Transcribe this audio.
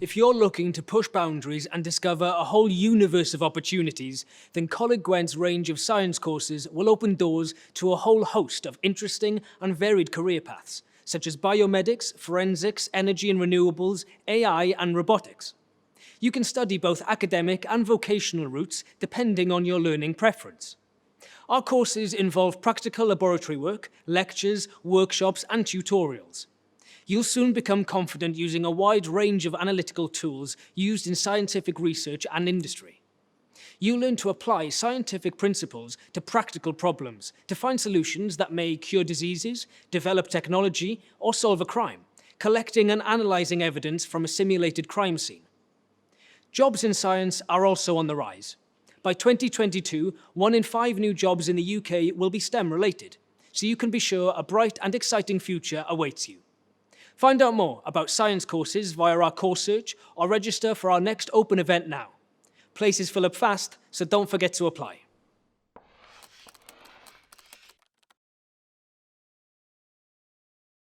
If you're looking to push boundaries and discover a whole universe of opportunities, then Coleg Gwent's range of science courses will open doors to a whole host of interesting and varied career paths, such as biomedics, forensics, energy and renewables, AI and robotics. You can study both academic and vocational routes depending on your learning preference. Our courses involve practical laboratory work, lectures, workshops and tutorials. You'll soon become confident using a wide range of analytical tools used in scientific research and industry. You'll learn to apply scientific principles to practical problems to find solutions that may cure diseases, develop technology, or solve a crime, collecting and analysing evidence from a simulated crime scene. Jobs in science are also on the rise. By 2022, 1 in 5 new jobs in the UK will be STEM-related, so you can be sure a bright and exciting future awaits you. Find out more about science courses via our course search or register for our next open event now. Places fill up fast, so don't forget to apply.